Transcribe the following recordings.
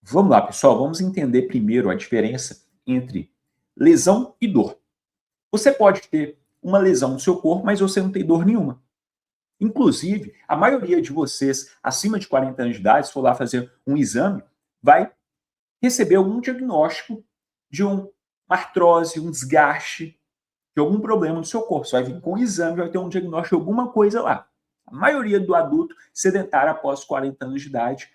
Vamos lá, pessoal, vamos entender primeiro a diferença entre lesão e dor. Você pode ter uma lesão no seu corpo, mas você não tem dor nenhuma. Inclusive, a maioria de vocês acima de 40 anos de idade, se for lá fazer um exame, vai receber algum diagnóstico de uma artrose, um desgaste, de algum problema no seu corpo. Você vai vir com o exame, vai ter um diagnóstico de alguma coisa lá. A maioria do adulto sedentário após 40 anos de idade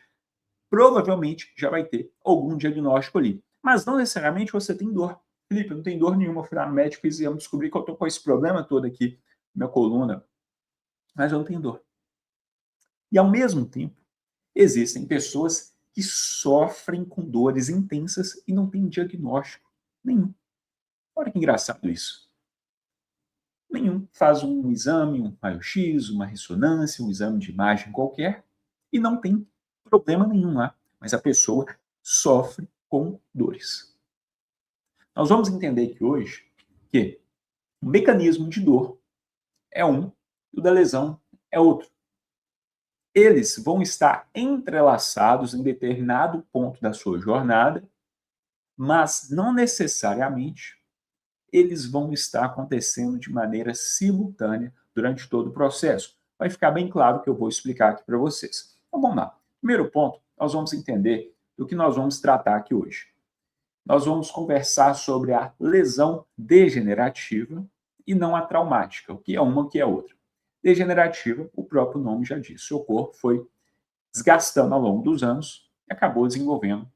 provavelmente já vai ter algum diagnóstico ali. Mas não necessariamente você tem dor. Felipe, eu não tenho dor nenhuma, fui lá no médico e descobri que eu estou com esse problema todo aqui na minha coluna, mas eu não tenho dor. E ao mesmo tempo, existem pessoas que sofrem com dores intensas e não têm diagnóstico nenhum. Olha que engraçado isso. Nenhum. Faz um exame, um raio-x, uma ressonância, um exame de imagem qualquer e não tem problema nenhum lá. Mas a pessoa sofre com dores. Nós vamos entender aqui hoje que o mecanismo de dor é um e o da lesão é outro. Eles vão estar entrelaçados em determinado ponto da sua jornada, mas não necessariamente eles vão estar acontecendo de maneira simultânea durante todo o processo. Vai ficar bem claro o que eu vou explicar aqui para vocês. Então vamos lá. Primeiro ponto, nós vamos entender do que nós vamos tratar aqui hoje. Nós vamos conversar sobre a lesão degenerativa e não a traumática, o que é uma, o que é outra. Degenerativa, o próprio nome já diz, seu corpo foi desgastando ao longo dos anos e acabou desenvolvendo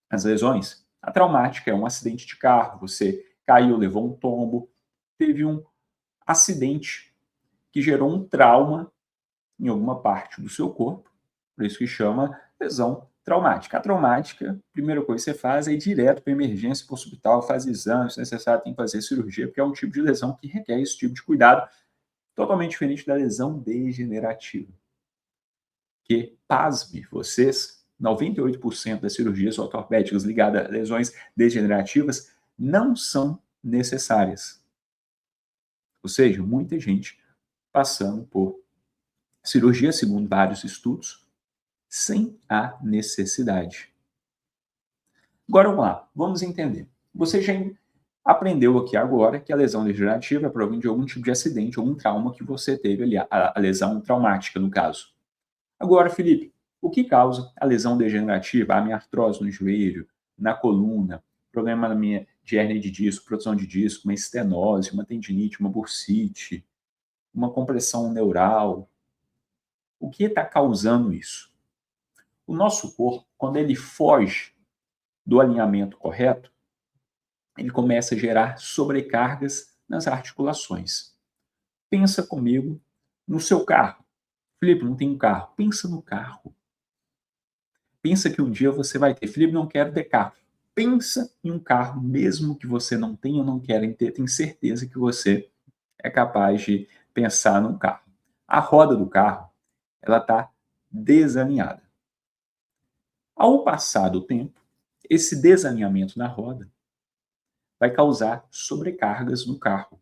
as lesões. A traumática é um acidente de carro, você caiu, levou um tombo, teve um acidente que gerou um trauma em alguma parte do seu corpo, por isso que chama lesão traumática. A traumática, a primeira coisa que você faz é ir direto para a emergência, para o hospital, faz exames, se necessário tem que fazer cirurgia, porque é um tipo de lesão que requer esse tipo de cuidado, totalmente diferente da lesão degenerativa. Que, pasme vocês, 98% das cirurgias ortopédicas ligadas a lesões degenerativas não são necessárias. Ou seja, muita gente passando por cirurgia, segundo vários estudos, sem a necessidade. Agora vamos lá, vamos entender. Você já aprendeu aqui agora que a lesão degenerativa é provém de algum tipo de acidente, algum trauma que você teve ali, a lesão traumática no caso. Agora, Felipe, o que causa a lesão degenerativa, a minha artrose no joelho, na coluna, problema na minha de hérnia de disco, produção de disco, uma estenose, uma tendinite, uma bursite, uma compressão neural? O que está causando isso? O nosso corpo, quando ele foge do alinhamento correto, ele começa a gerar sobrecargas nas articulações. Pensa comigo no seu carro. Felipe, não tenho carro. Pensa no carro. Pensa que um dia você vai ter. Felipe, não quero ter carro. Pensa em um carro, mesmo que você não tenha ou não queira ter, tem certeza que você é capaz de pensar num carro. A roda do carro, ela está desalinhada. Ao passar do tempo, esse desalinhamento na roda vai causar sobrecargas no carro.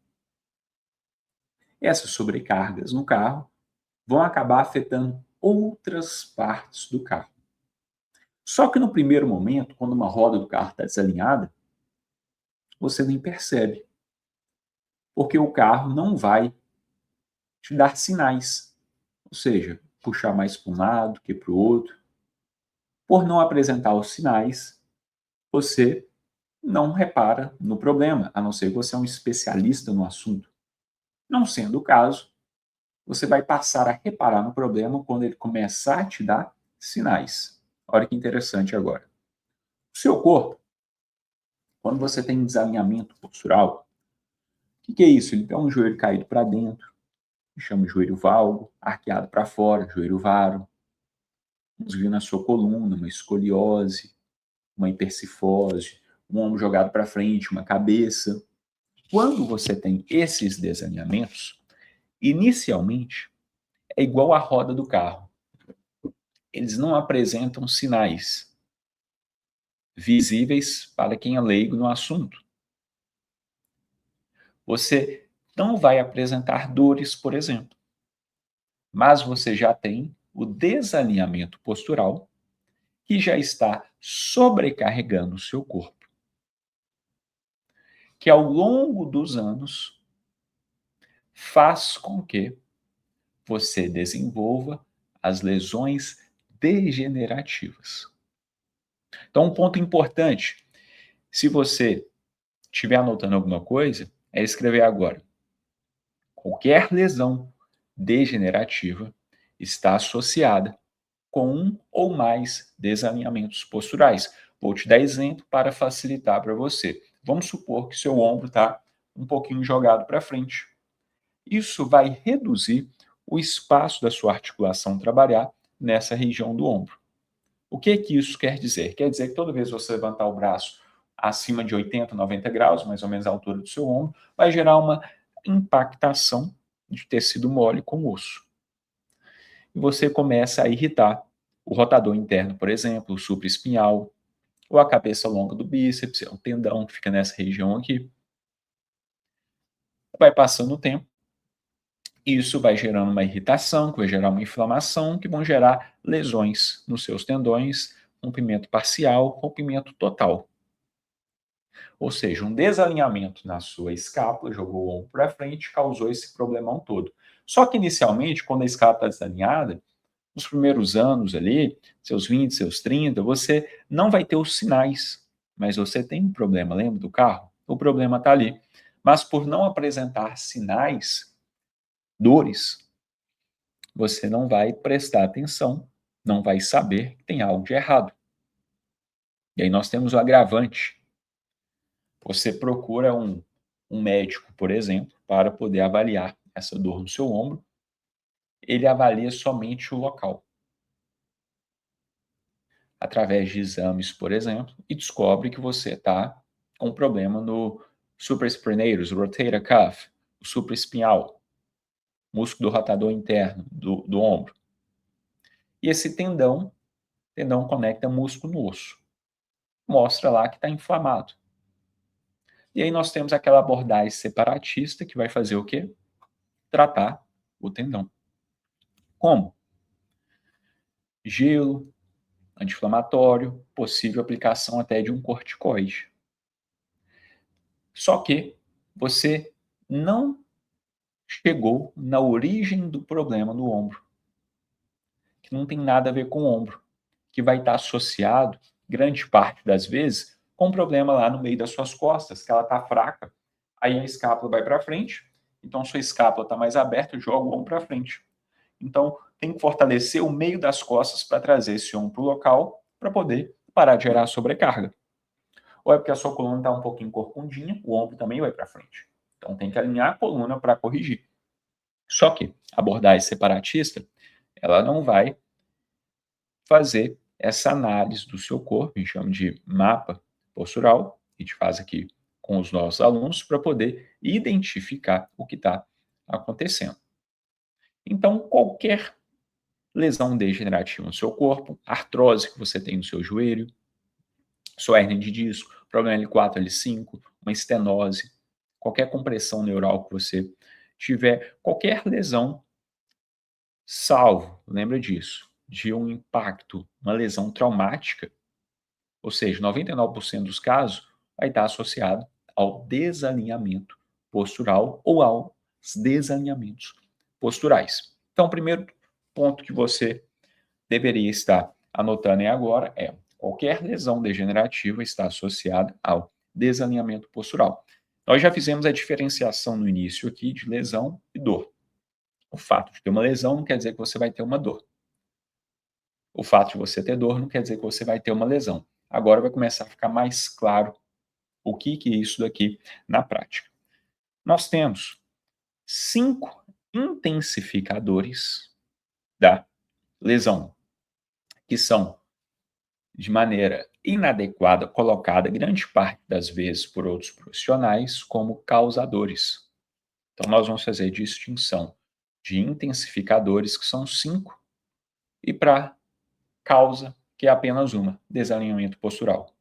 Essas sobrecargas no carro vão acabar afetando outras partes do carro. Só que no primeiro momento, quando uma roda do carro está desalinhada, você nem percebe. Porque o carro não vai te dar sinais. Ou seja, puxar mais para um lado que para o outro. Por não apresentar os sinais, você não repara no problema, a não ser que você é um especialista no assunto. Não sendo o caso, você vai passar a reparar no problema quando ele começar a te dar sinais. Olha que interessante agora. O seu corpo, quando você tem desalinhamento postural, o que é isso? Ele tem um joelho caído para dentro, que chama de joelho valgo, arqueado para fora, joelho varo, um desvio na sua coluna, uma escoliose, uma hipercifose, um ombro jogado para frente, uma cabeça. Quando você tem esses desalinhamentos, inicialmente é igual à roda do carro. Eles não apresentam sinais visíveis para quem é leigo no assunto. Você não vai apresentar dores, por exemplo, mas você já tem o desalinhamento postural, que já está sobrecarregando o seu corpo, que ao longo dos anos faz com que você desenvolva as lesões degenerativas. Então, um ponto importante, se você estiver anotando alguma coisa, é escrever agora. Qualquer lesão degenerativa está associada com um ou mais desalinhamentos posturais. Vou te dar exemplo para facilitar para você. Vamos supor que seu ombro está um pouquinho jogado para frente. Isso vai reduzir o espaço da sua articulação trabalhar nessa região do ombro. O que isso quer dizer? Quer dizer que toda vez que você levantar o braço acima de 80, 90 graus, mais ou menos a altura do seu ombro, vai gerar uma impactação de tecido mole com osso. E você começa a irritar o rotador interno, por exemplo, o supraespinhal, ou a cabeça longa do bíceps, é um tendão que fica nessa região aqui. Vai passando o tempo, isso vai gerando uma irritação, que vai gerar uma inflamação, que vão gerar lesões nos seus tendões, rompimento parcial, rompimento total. Ou seja, um desalinhamento na sua escápula, jogou o ombro para frente, causou esse problemão todo. Só que inicialmente, quando a escápula está desalinhada, nos primeiros anos ali, seus 20, seus 30, você não vai ter os sinais, mas você tem um problema, lembra do carro? O problema está ali. Mas por não apresentar sinais, dores, você não vai prestar atenção, não vai saber que tem algo de errado. E aí nós temos o agravante. Você procura um médico, por exemplo, para poder avaliar essa dor no seu ombro. Ele avalia somente o local, através de exames, por exemplo, e descobre que você está com um problema no supraspinatus, rotator cuff, o supraespinhal, músculo do rotador interno do ombro. E esse tendão conecta músculo no osso. Mostra lá que está inflamado. E aí nós temos aquela abordagem separatista que vai fazer o quê? Tratar o tendão. Como? Gelo, anti-inflamatório, possível aplicação até de um corticoide. Só que você não chegou na origem do problema no ombro, que não tem nada a ver com o ombro, que vai estar associado, grande parte das vezes, com um problema lá no meio das suas costas, que ela está fraca, aí a escápula vai para frente, então sua escápula está mais aberta, joga o ombro para frente. Então, tem que fortalecer o meio das costas para trazer esse ombro para o local, para poder parar de gerar sobrecarga. Ou é porque a sua coluna está um pouquinho corcundinha, o ombro também vai para frente. Então, tem que alinhar a coluna para corrigir. Só que a abordagem separatista, ela não vai fazer essa análise do seu corpo, a gente chama de mapa postural, a gente faz aqui com os nossos alunos para poder identificar o que está acontecendo. Então, qualquer lesão degenerativa no seu corpo, artrose que você tem no seu joelho, sua hérnia de disco, problema L4, L5, uma estenose, qualquer compressão neural que você tiver, qualquer lesão, salvo, lembra disso, de um impacto, uma lesão traumática, ou seja, 99% dos casos vai estar associado ao desalinhamento postural ou aos desalinhamentos posturais. Então, o primeiro ponto que você deveria estar anotando agora é: qualquer lesão degenerativa está associada ao desalinhamento postural. Nós já fizemos a diferenciação no início aqui de lesão e dor. O fato de ter uma lesão não quer dizer que você vai ter uma dor. O fato de você ter dor não quer dizer que você vai ter uma lesão. Agora vai começar a ficar mais claro o que é isso daqui na prática. Nós temos 5 intensificadores da lesão, que são, de maneira inadequada, colocada grande parte das vezes por outros profissionais como causadores. Então, nós vamos fazer distinção de intensificadores, que são 5, e para causa, que é apenas uma, desalinhamento postural.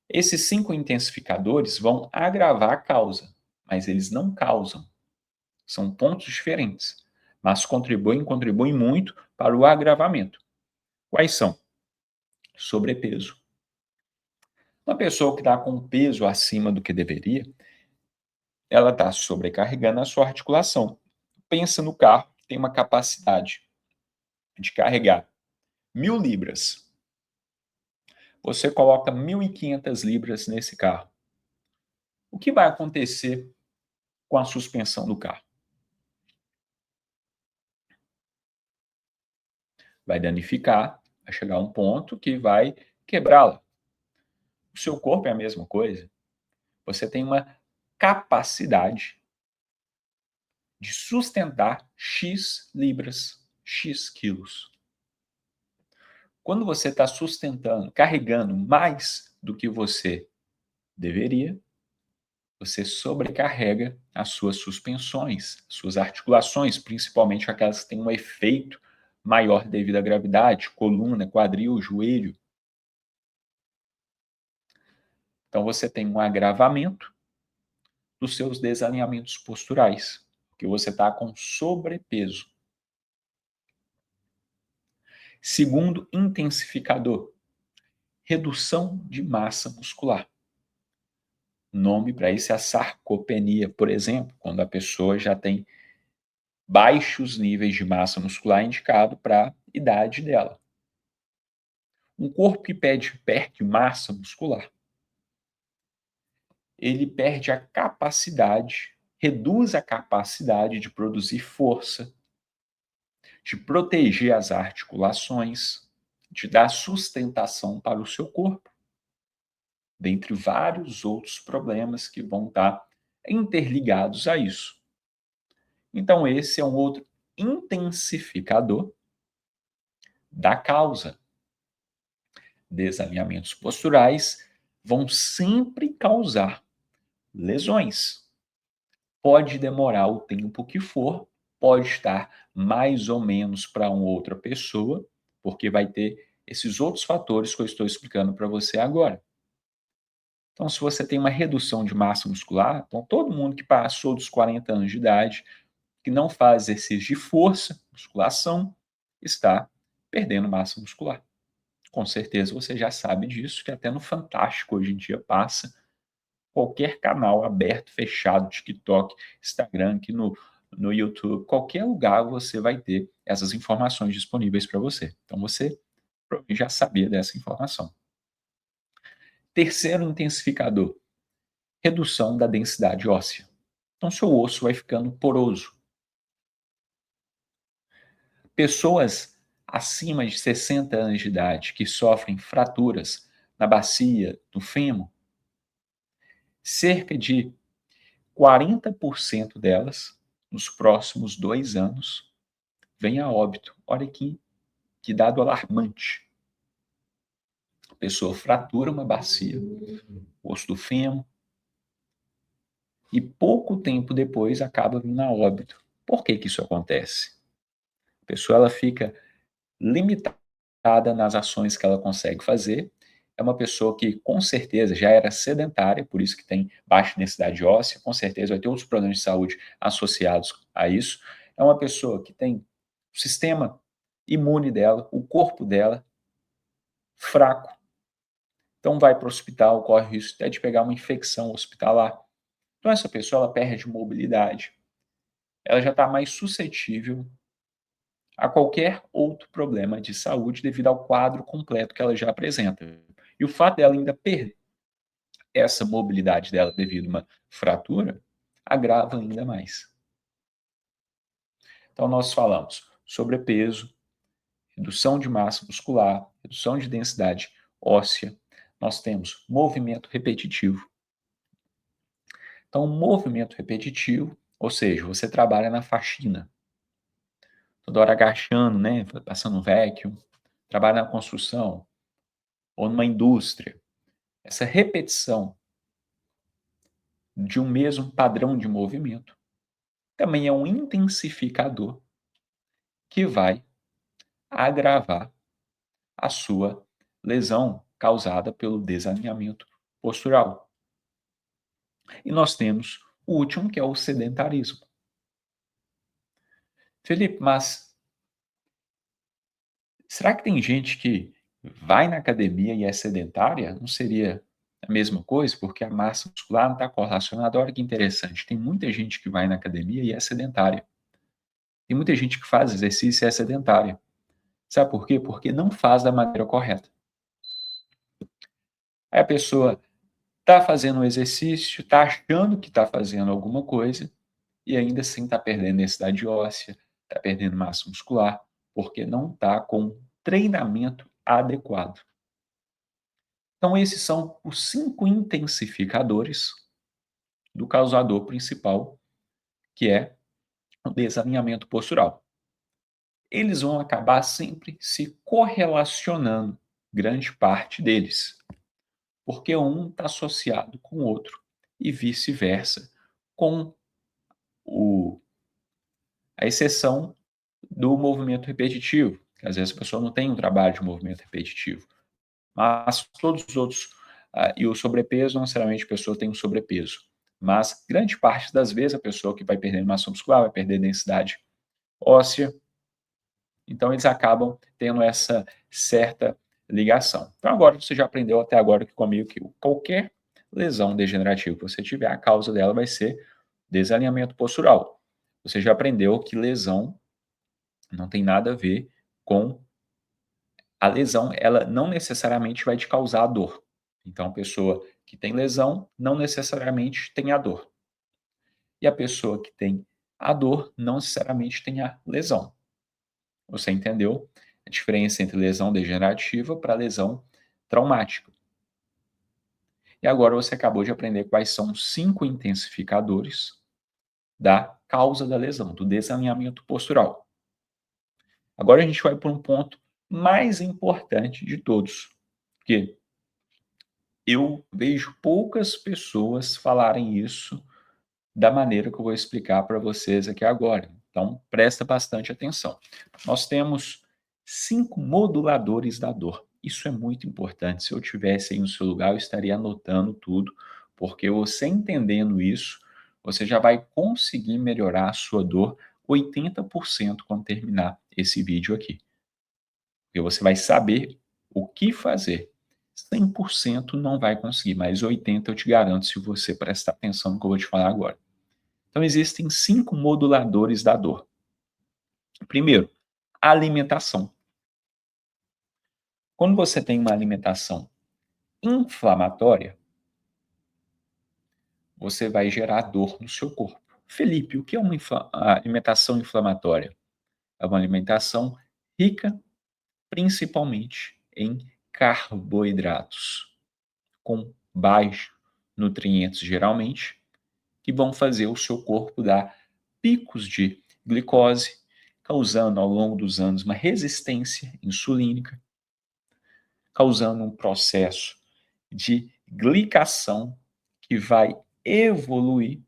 Esses 5 intensificadores vão agravar a causa, mas eles não causam. São pontos diferentes, mas contribuem muito para o agravamento. Quais são? sobrepeso. Uma pessoa que está com peso acima do que deveria, ela está sobrecarregando a sua articulação. Pensa no carro, tem uma capacidade de carregar 1.000 libras. Você coloca 1.500 libras nesse carro. O que vai acontecer com a suspensão do carro? Vai danificar, vai chegar a um ponto que vai quebrá-la. O seu corpo é a mesma coisa. Você tem uma capacidade de sustentar X libras, X quilos. Quando você está sustentando, carregando mais do que você deveria, você sobrecarrega as suas suspensões, suas articulações, principalmente aquelas que têm um efeito maior devido à gravidade, coluna, quadril, joelho. Então você tem um agravamento dos seus desalinhamentos posturais, porque você está com sobrepeso. Segundo intensificador, redução de massa muscular. Nome para isso é a sarcopenia, por exemplo, quando a pessoa já tem baixos níveis de massa muscular indicado para a idade dela. Um corpo que perde massa muscular, ele perde a capacidade, reduz a capacidade de produzir força, de proteger as articulações, de dar sustentação para o seu corpo, dentre vários outros problemas que vão estar interligados a isso. Então, esse é um outro intensificador da causa. Desalinhamentos posturais vão sempre causar lesões. Pode demorar o tempo que for, pode estar mais ou menos para uma outra pessoa, porque vai ter esses outros fatores que eu estou explicando para você agora. Então, se você tem uma redução de massa muscular, então todo mundo que passou dos 40 anos de idade, que não faz exercício de força, musculação, está perdendo massa muscular. Com certeza você já sabe disso, que até no Fantástico hoje em dia passa qualquer canal aberto, fechado, TikTok, Instagram, aqui no YouTube, qualquer lugar você vai ter essas informações disponíveis para você. Então você provavelmente já sabia dessa informação. Terceiro intensificador, redução da densidade óssea. Então seu osso vai ficando poroso. Pessoas acima de 60 anos de idade que sofrem fraturas na bacia, no fêmur, cerca de 40% delas, nos próximos 2 anos, vêm a óbito. Olha que dado alarmante. A pessoa fratura uma bacia, osso do fêmur, e pouco tempo depois acaba vindo a óbito. Por que isso acontece? A pessoa ela fica limitada nas ações que ela consegue fazer. É uma pessoa que, com certeza, já era sedentária, por isso que tem baixa densidade óssea, com certeza vai ter outros problemas de saúde associados a isso. É uma pessoa que tem o sistema imune dela, o corpo dela, fraco. Então vai para o hospital, corre o risco até de pegar uma infecção hospitalar. Então essa pessoa ela perde mobilidade. Ela já está mais suscetível a qualquer outro problema de saúde devido ao quadro completo que ela já apresenta. E o fato dela ainda perder essa mobilidade dela devido a uma fratura agrava ainda mais. Então nós falamos sobrepeso, redução de massa muscular, redução de densidade óssea, nós temos movimento repetitivo. Então, movimento repetitivo, ou seja, você trabalha na faxina, toda hora agachando, né, passando um vacuum, trabalha na construção ou numa indústria. Essa repetição de um mesmo padrão de movimento também é um intensificador que vai agravar a sua lesão causada pelo desalinhamento postural. E nós temos o último, que é o sedentarismo. Felipe, mas será que tem gente que vai na academia e é sedentária, não seria a mesma coisa? Porque a massa muscular não está correlacionada. Olha que interessante, tem muita gente que vai na academia e é sedentária. Tem muita gente que faz exercício e é sedentária. Sabe por quê? Porque não faz da maneira correta. Aí a pessoa está fazendo um exercício, está achando que está fazendo alguma coisa, e ainda assim está perdendo densidade óssea, está perdendo massa muscular, porque não está com treinamento adequado. Então, esses são os 5 intensificadores do causador principal, que é o desalinhamento postural. Eles vão acabar sempre se correlacionando, grande parte deles, porque um está associado com o outro e vice-versa, com a exceção do movimento repetitivo, que às vezes a pessoa não tem um trabalho de movimento repetitivo, mas todos os outros, e o sobrepeso, não necessariamente a pessoa tem um sobrepeso, mas grande parte das vezes a pessoa que vai perdendo massa muscular, vai perder densidade óssea, então eles acabam tendo essa certa ligação. Então agora você já aprendeu até agora aqui comigo que qualquer lesão degenerativa que você tiver, a causa dela vai ser desalinhamento postural. Você já aprendeu que lesão não tem nada a ver com a lesão, ela não necessariamente vai te causar dor. Então, a pessoa que tem lesão não necessariamente tem a dor. E a pessoa que tem a dor não necessariamente tem a lesão. Você entendeu a diferença entre lesão degenerativa para lesão traumática. E agora você acabou de aprender quais são os 5 intensificadores da causa da lesão, do desalinhamento postural. Agora a gente vai para um ponto mais importante de todos, que eu vejo poucas pessoas falarem isso da maneira que eu vou explicar para vocês aqui agora. Então, presta bastante atenção. Nós temos 5 moduladores da dor. Isso é muito importante. Se eu tivesse aí no seu lugar, eu estaria anotando tudo, porque você entendendo isso, você já vai conseguir melhorar a sua dor 80% quando terminar esse vídeo aqui. Porque você vai saber o que fazer. 100% não vai conseguir, mas 80% eu te garanto se você prestar atenção no que eu vou te falar agora. Então, existem 5 moduladores da dor. Primeiro, a alimentação. Quando você tem uma alimentação inflamatória, você vai gerar dor no seu corpo. Felipe, o que é uma alimentação inflamatória? É uma alimentação rica, principalmente em carboidratos, com baixos nutrientes, geralmente, que vão fazer o seu corpo dar picos de glicose, causando ao longo dos anos uma resistência insulínica, causando um processo de glicação que vai evoluir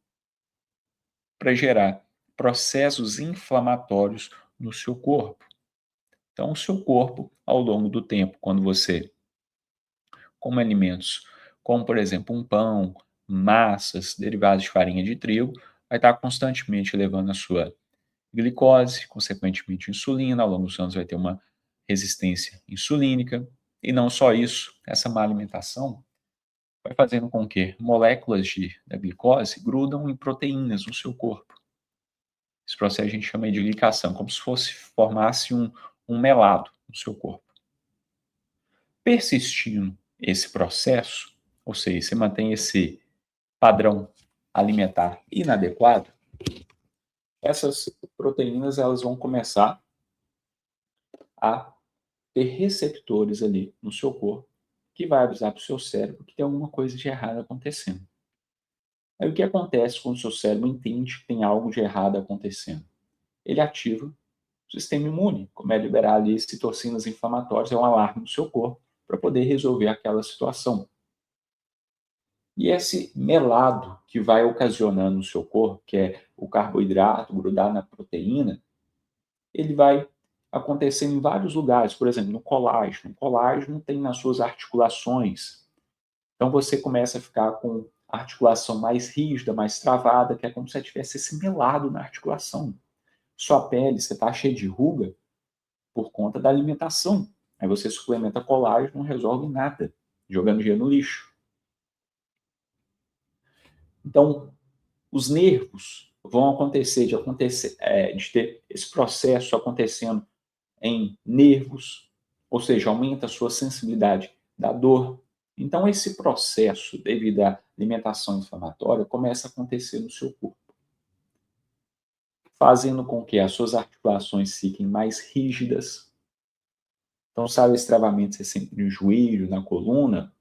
para gerar processos inflamatórios no seu corpo. Então, o seu corpo, ao longo do tempo, quando você come alimentos como, por exemplo, um pão, massas, derivados de farinha de trigo, vai estar constantemente elevando a sua glicose, consequentemente insulina, ao longo dos anos vai ter uma resistência insulínica, e não só isso, essa má alimentação vai fazendo com que moléculas da glicose grudam em proteínas no seu corpo. Esse processo a gente chama de glicação, como se formasse um melado no seu corpo. Persistindo esse processo, ou seja, você mantém esse padrão alimentar inadequado, essas proteínas elas vão começar a ter receptores ali no seu corpo que vai avisar para o seu cérebro que tem alguma coisa de errado acontecendo. Aí o que acontece quando o seu cérebro entende que tem algo de errado acontecendo? Ele ativa o sistema imune, como é liberar ali citocinas inflamatórias, é um alarme no seu corpo para poder resolver aquela situação. E esse melado que vai ocasionando no seu corpo, que é o carboidrato grudar na proteína, ele vai acontecer em vários lugares, por exemplo, no colágeno. O colágeno tem nas suas articulações. Então você começa a ficar com a articulação mais rígida, mais travada, que é como se tivesse esse melado na articulação. Sua pele, você está cheio de ruga por conta da alimentação. Aí você suplementa colágeno, não resolve nada, jogando dinheiro no lixo. Então, os nervos vão acontecer, de ter esse processo acontecendo em nervos, ou seja, aumenta a sua sensibilidade da dor. Então, esse processo, devido à alimentação inflamatória, começa a acontecer no seu corpo, fazendo com que as suas articulações fiquem mais rígidas. Então, sabe esse travamento que você sente no joelho, na coluna?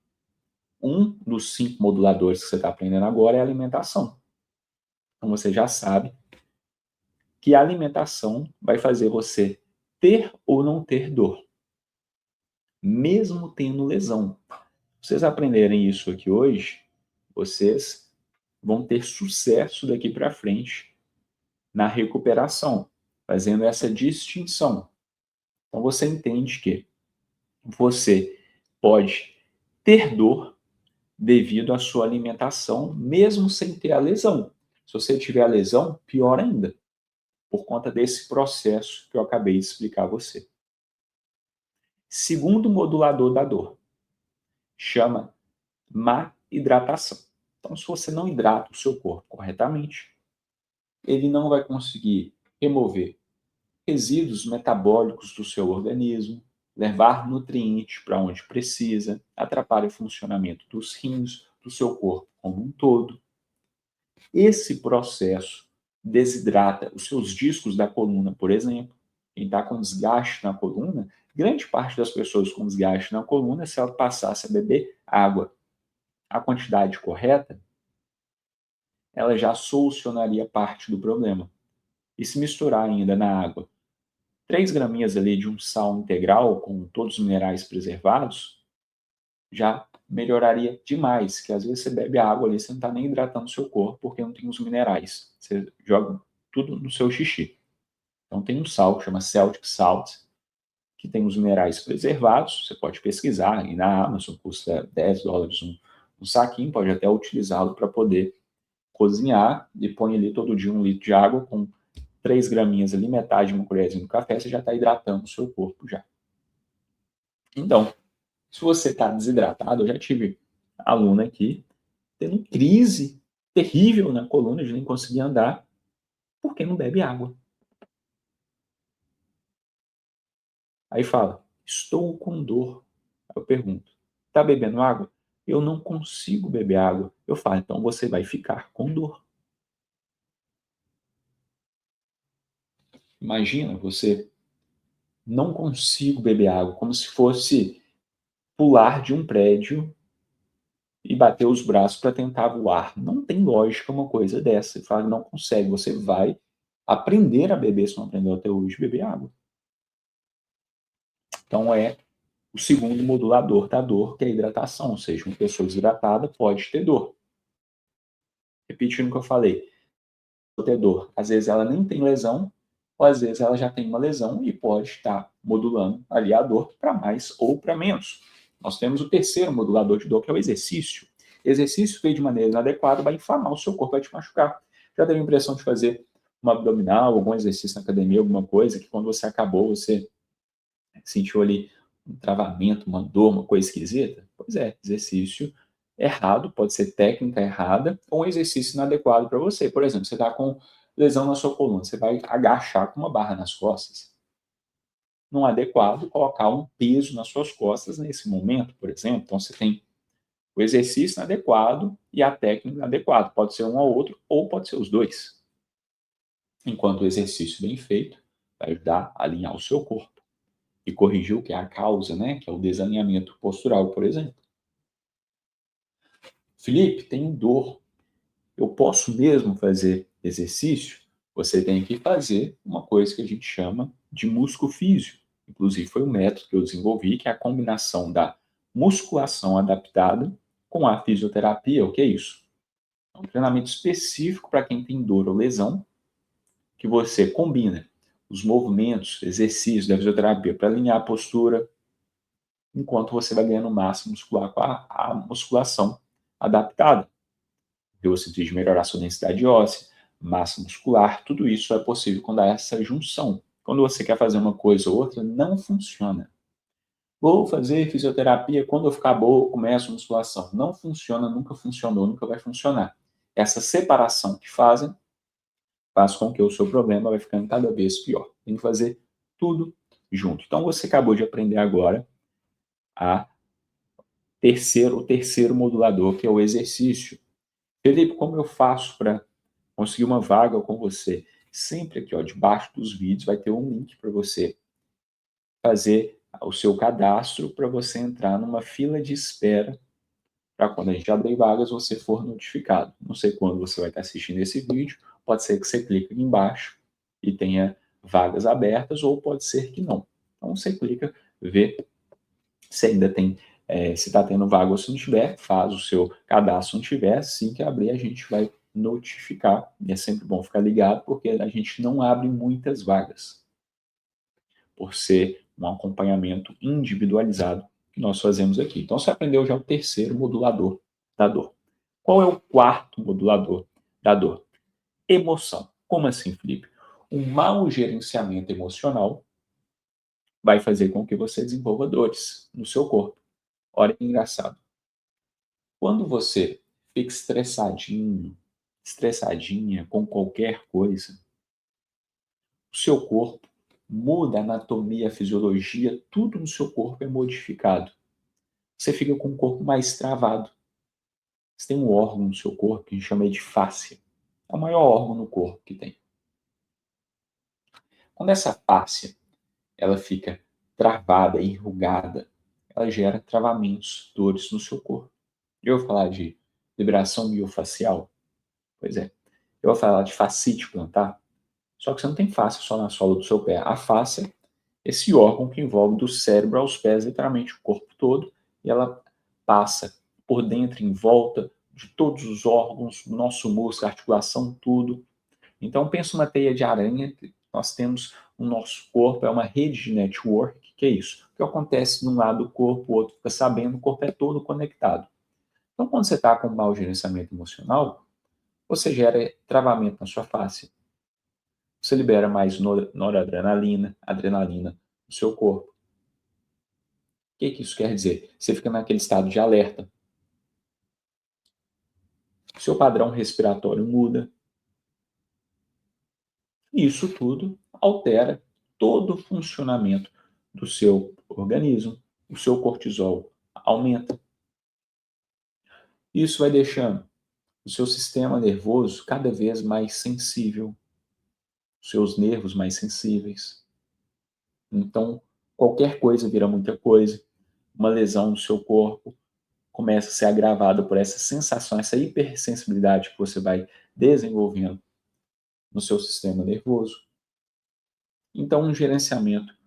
Um dos 5 moduladores que você está aprendendo agora é a alimentação. Então, você já sabe que a alimentação vai fazer você ter ou não ter dor, mesmo tendo lesão. Se vocês aprenderem isso aqui hoje, vocês vão ter sucesso daqui para frente na recuperação, fazendo essa distinção. Então você entende que você pode ter dor devido à sua alimentação, mesmo sem ter a lesão. Se você tiver a lesão, pior ainda, por conta desse processo que eu acabei de explicar a você. Segundo modulador da dor, chama má hidratação. Então, se você não hidrata o seu corpo corretamente, ele não vai conseguir remover resíduos metabólicos do seu organismo, levar nutrientes para onde precisa, atrapalha o funcionamento dos rins, do seu corpo como um todo. Esse processo desidrata os seus discos da coluna, por exemplo. Quem está com desgaste na coluna, grande parte das pessoas com desgaste na coluna, se ela passasse a beber água a quantidade correta, ela já solucionaria parte do problema. E se misturar ainda na água 3 graminhas ali de um sal integral com todos os minerais preservados, já melhoraria demais, que às vezes você bebe a água ali, você não está nem hidratando o seu corpo porque não tem os minerais. Você joga tudo no seu xixi. Então tem um sal que chama Celtic Salt, que tem os minerais preservados, você pode pesquisar, aí na Amazon custa $10 um saquinho, pode até utilizá-lo para poder cozinhar e põe ali todo dia 1 litro de água com 3 graminhas ali, metade de uma colherzinha de café, você já está hidratando o seu corpo já. Então, se você está desidratado, eu já tive aluna aqui tendo crise terrível na coluna, de nem conseguir andar, porque não bebe água. Aí fala, estou com dor. Eu pergunto, está bebendo água? Eu não consigo beber água. Eu falo, então você vai ficar com dor. Imagina você não consigo beber água, como se fosse pular de um prédio e bater os braços para tentar voar. Não tem lógica uma coisa dessa. Você fala, não consegue. Você vai aprender a beber, se não aprendeu até hoje, beber água. Então é o segundo modulador da dor, que é a hidratação. Ou seja, uma pessoa desidratada pode ter dor. Repetindo o que eu falei. Ter dor. Às vezes ela nem tem lesão, ou às vezes ela já tem uma lesão e pode estar modulando ali a dor para mais ou para menos. Nós temos o terceiro modulador de dor, que é o exercício. Exercício feito de maneira inadequada vai inflamar o seu corpo, vai te machucar. Já teve a impressão de fazer uma abdominal, algum exercício na academia, alguma coisa, que quando você acabou, você sentiu ali um travamento, uma dor, uma coisa esquisita? Pois é, exercício errado, pode ser técnica errada, ou um exercício inadequado para você. Por exemplo, você está com lesão na sua coluna, você vai agachar com uma barra nas costas. Não é adequado colocar um peso nas suas costas nesse momento, por exemplo. Então, você tem o exercício inadequado e a técnica inadequada. Pode ser um ou outro, ou pode ser os dois. Enquanto o exercício bem feito vai ajudar a alinhar o seu corpo e corrigir o que é a causa, né? Que é o desalinhamento postural, por exemplo. Felipe, tenho dor. Eu posso mesmo fazer exercício? Você tem que fazer uma coisa que a gente chama de musculofísio. Inclusive, foi um método que eu desenvolvi, que é a combinação da musculação adaptada com a fisioterapia. O que é isso? É um treinamento específico para quem tem dor ou lesão, que você combina os movimentos, exercícios da fisioterapia para alinhar a postura, enquanto você vai ganhando massa muscular com a musculação adaptada. Você precisa melhorar a sua densidade óssea, massa muscular, tudo isso é possível quando há essa junção. Quando você quer fazer uma coisa ou outra, não funciona. Vou fazer fisioterapia, quando eu ficar boa, eu começo musculação. Não funciona, nunca funcionou, nunca vai funcionar. Essa separação que fazem faz com que o seu problema vai ficando cada vez pior. Tem que fazer tudo junto. Então você acabou de aprender agora a o terceiro modulador, que é o exercício. Felipe, como eu faço para conseguir uma vaga com você? Sempre aqui, ó, debaixo dos vídeos vai ter um link para você fazer o seu cadastro para você entrar numa fila de espera para quando a gente abrir vagas você for notificado. Não sei quando você vai estar assistindo esse vídeo, pode ser que você clique aqui embaixo e tenha vagas abertas, ou pode ser que não. Então você clica, vê se ainda tem, se está tendo vaga ou se não tiver, faz o seu cadastro. Se não tiver, assim que abrir a gente vai notificar. E é sempre bom ficar ligado, porque a gente não abre muitas vagas, por ser um acompanhamento individualizado que nós fazemos aqui. Então você aprendeu já o terceiro modulador da dor. Qual é o quarto modulador da dor? Emoção. Como assim, Felipe? Um mau gerenciamento emocional vai fazer com que você desenvolva dores no seu corpo. Olha que engraçado. Quando você fica estressadinho, estressadinha com qualquer coisa, o seu corpo muda a anatomia, a fisiologia, tudo no seu corpo é modificado. Você fica com o corpo mais travado. Você tem um órgão no seu corpo que a gente chama de fáscia. É o maior órgão no corpo que tem. Quando essa fáscia ela fica travada, enrugada, ela gera travamentos, dores no seu corpo. Eu vou falar de liberação miofacial? Pois é. Eu vou falar de fascite plantar? Só que você não tem fáscia só na sola do seu pé. A fáscia, esse órgão que envolve do cérebro aos pés, literalmente o corpo todo, e ela passa por dentro, em volta de todos os órgãos, nosso músculo, articulação, tudo. Então, pensa uma teia de aranha, nós temos o nosso corpo, é uma rede de network, que é isso? O que acontece num lado do corpo, o outro fica sabendo, o corpo é todo conectado. Então, quando você está com mau gerenciamento emocional, você gera travamento na sua face. Você libera mais noradrenalina, adrenalina no seu corpo. O que isso quer dizer? Você fica naquele estado de alerta. Seu padrão respiratório muda. Isso tudo altera todo o funcionamento do seu organismo. O seu cortisol aumenta. Isso vai deixando o seu sistema nervoso cada vez mais sensível, os seus nervos mais sensíveis. Então, qualquer coisa vira muita coisa. Uma lesão no seu corpo começa a ser agravada por essa sensação, essa hipersensibilidade que você vai desenvolvendo no seu sistema nervoso. Então, um gerenciamento,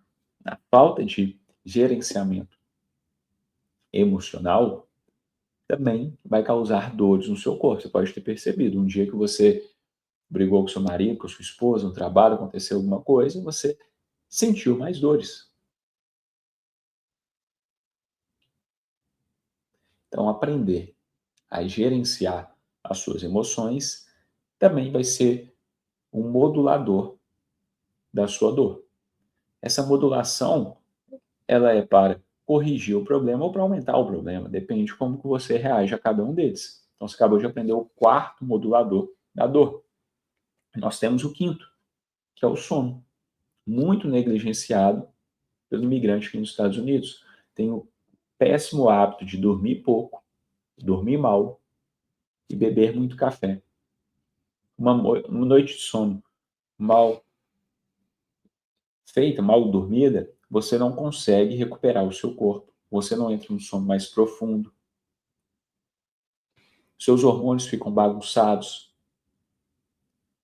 a falta de gerenciamento emocional também vai causar dores no seu corpo. Você pode ter percebido, um dia que você brigou com seu marido, com sua esposa, no trabalho, aconteceu alguma coisa, você sentiu mais dores. Então, aprender a gerenciar as suas emoções também vai ser um modulador da sua dor. Essa modulação, ela é para corrigir o problema ou para aumentar o problema, depende de como que você reage a cada um deles. Então, você acabou de aprender o quarto modulador da dor. Nós temos o quinto, que é o sono, muito negligenciado pelo imigrante aqui nos Estados Unidos. Tem o péssimo hábito de dormir pouco, dormir mal e beber muito café. Uma noite de sono mal feita, mal dormida, você não consegue recuperar o seu corpo. Você não entra no sono mais profundo. Seus hormônios ficam bagunçados.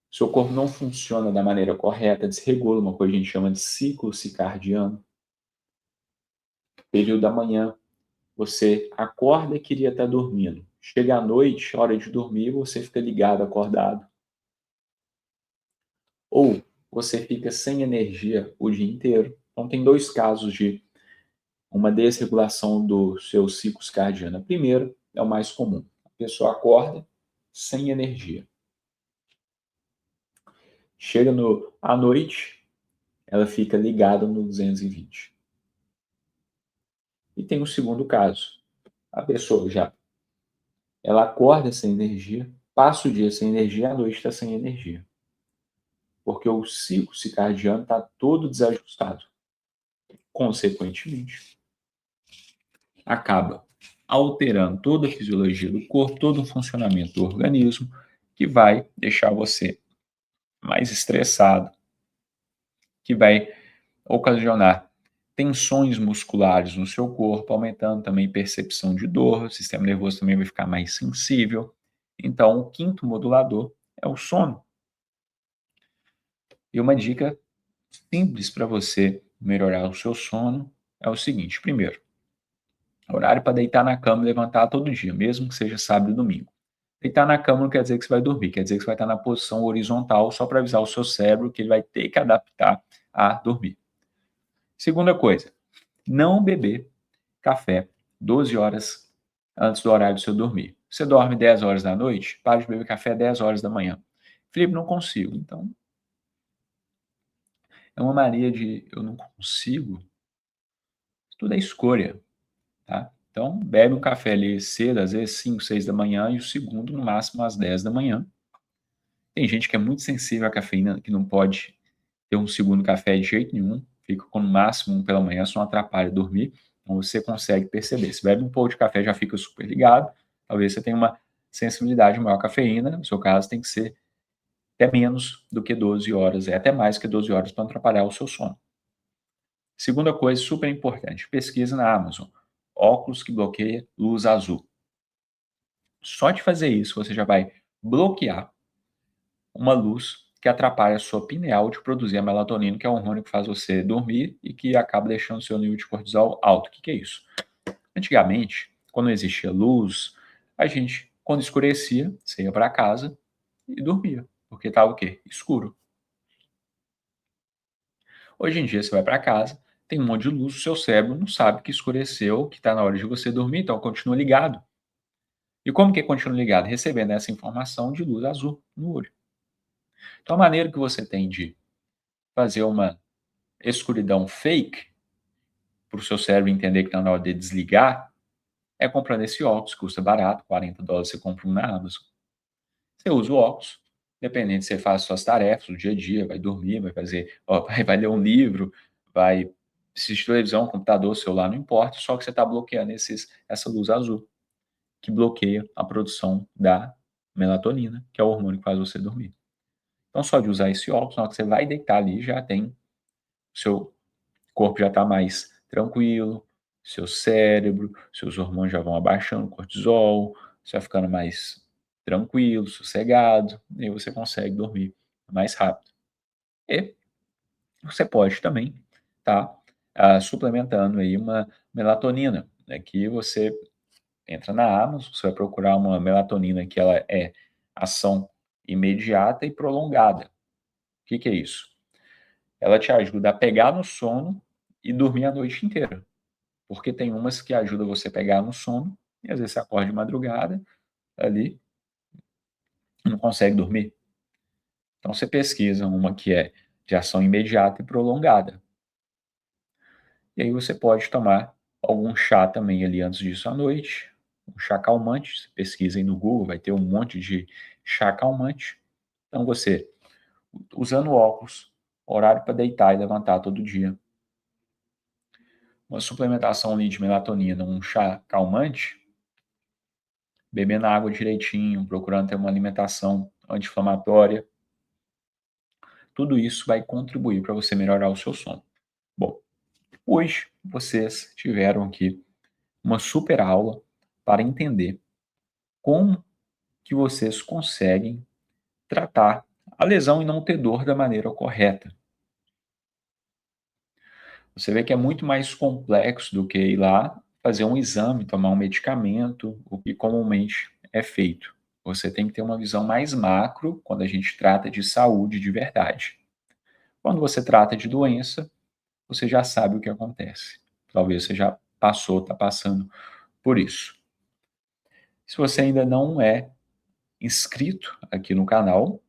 Seu corpo não funciona da maneira correta, desregula uma coisa que a gente chama de ciclo circadiano. Período da manhã, você acorda e queria estar dormindo. Chega à noite, hora de dormir, você fica ligado, acordado. Ou você fica sem energia o dia inteiro. Então, tem dois casos de uma desregulação do seu ciclo circadiano. Primeiro, é o mais comum. A pessoa acorda sem energia. Chega à noite, ela fica ligada no 220. E tem o segundo caso. A pessoa ela acorda sem energia, passa o dia sem energia, à noite está sem energia. Porque o ciclo circadiano está todo desajustado. Consequentemente, acaba alterando toda a fisiologia do corpo, todo o funcionamento do organismo, que vai deixar você mais estressado, que vai ocasionar tensões musculares no seu corpo, aumentando também a percepção de dor, o sistema nervoso também vai ficar mais sensível. Então, o quinto modulador é o sono. E uma dica simples para você melhorar o seu sono é o seguinte: primeiro, horário para deitar na cama e levantar todo dia, mesmo que seja sábado e domingo. Deitar na cama não quer dizer que você vai dormir, quer dizer que você vai estar na posição horizontal, só para avisar o seu cérebro que ele vai ter que adaptar a dormir. Segunda coisa, não beber café 12 horas antes do horário do seu dormir. Você dorme 10 horas da noite, para de beber café 10 horas da manhã. Felipe, não consigo. Então, é uma mania de eu não consigo. Tudo é escolha, tá? Então, bebe um café ali cedo, às vezes 5, 6 da manhã, e o segundo, no máximo, às 10 da manhã. Tem gente que é muito sensível à cafeína, que não pode ter um segundo café de jeito nenhum, fica com no máximo um pela manhã, só não atrapalha dormir. Então você consegue perceber. Se bebe um pouco de café, já fica super ligado. Talvez você tenha uma sensibilidade maior à cafeína, no seu caso tem que ser até menos do que 12 horas, é até mais que 12 horas para não atrapalhar o seu sono. Segunda coisa super importante, pesquisa na Amazon. Óculos que bloqueia luz azul. Só de fazer isso, você já vai bloquear uma luz que atrapalha a sua pineal de produzir a melatonina, que é o hormônio que faz você dormir e que acaba deixando o seu nível de cortisol alto. O que é isso? Antigamente, quando não existia luz, a gente, quando escurecia, você ia para casa e dormia, porque estava o quê? Escuro. Hoje em dia, você vai para casa, tem um monte de luz, o seu cérebro não sabe que escureceu, que está na hora de você dormir, então continua ligado. E como que continua ligado? Recebendo essa informação de luz azul no olho. Então, a maneira que você tem de fazer uma escuridão fake, para o seu cérebro entender que está na hora de desligar, é comprando esse óculos, custa barato, $40 você compra um na Amazon. Você usa o óculos, dependendo se você faz suas tarefas do dia a dia, vai dormir, vai fazer, ó, vai ler um livro, vai assistir televisão, computador, celular, não importa, só que você está bloqueando essa luz azul, que bloqueia a produção da melatonina, que é o hormônio que faz você dormir. Então, só de usar esse óculos, na hora que você vai deitar ali, já tem o seu corpo já está mais tranquilo, seu cérebro, seus hormônios já vão abaixando, cortisol, você vai ficando mais tranquilo, sossegado, e aí você consegue dormir mais rápido. E você pode também estar suplementando aí uma melatonina, né, que você entra na Amazon, você vai procurar uma melatonina que ela é ação imediata e prolongada. O que é isso? Ela te ajuda a pegar no sono e dormir a noite inteira. Porque tem umas que ajudam você a pegar no sono, e às vezes você acorda de madrugada ali, e não consegue dormir. Então você pesquisa uma que é de ação imediata e prolongada. E aí você pode tomar algum chá também ali antes disso à noite, um chá calmante, você pesquisa aí no Google, vai ter um monte de chá calmante. Então você, usando óculos, horário para deitar e levantar todo dia, uma suplementação ali de melatonina, um chá calmante, bebendo água direitinho, procurando ter uma alimentação anti-inflamatória, tudo isso vai contribuir para você melhorar o seu sono. Bom, hoje vocês tiveram aqui uma super aula para entender como que vocês conseguem tratar a lesão e não ter dor da maneira correta. Você vê que é muito mais complexo do que ir lá fazer um exame, tomar um medicamento, o que comumente é feito. Você tem que ter uma visão mais macro quando a gente trata de saúde de verdade. Quando você trata de doença, você já sabe o que acontece. Talvez você já passou, está passando por isso. Se você ainda não é inscrito aqui no canal,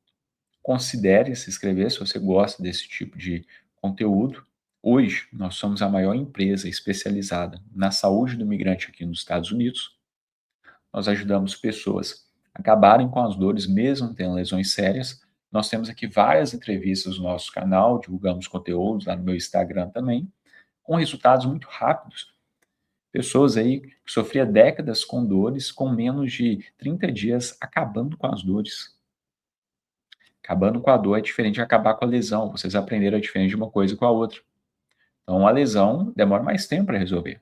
considere se inscrever se você gosta desse tipo de conteúdo. Hoje, nós somos a maior empresa especializada na saúde do migrante aqui nos Estados Unidos. Nós ajudamos pessoas a acabarem com as dores, mesmo tendo lesões sérias. Nós temos aqui várias entrevistas no nosso canal, divulgamos conteúdos lá no meu Instagram também, com resultados muito rápidos. Pessoas aí que sofriam décadas com dores, com menos de 30 dias acabando com as dores. Acabando com a dor é diferente de acabar com a lesão. Vocês aprenderam a diferença de uma coisa com a outra. Então, a lesão demora mais tempo para resolver.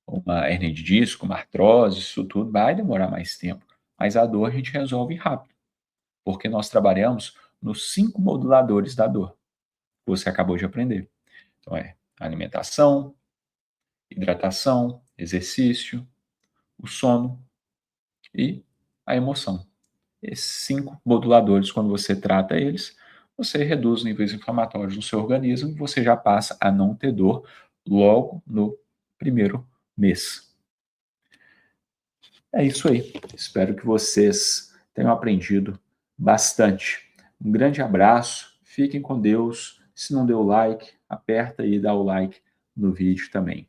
Uma hernia de disco, uma artrose, isso tudo vai demorar mais tempo. Mas a dor a gente resolve rápido, porque nós trabalhamos nos 5 moduladores da dor, que você acabou de aprender. Então, é alimentação, hidratação, exercício, o sono e a emoção. Esses 5 moduladores, quando você trata eles, você reduz os níveis inflamatórios no seu organismo e você já passa a não ter dor logo no primeiro mês. É isso aí. Espero que vocês tenham aprendido bastante. Um grande abraço, fiquem com Deus. Se não deu like, aperta aí e dá o like no vídeo também.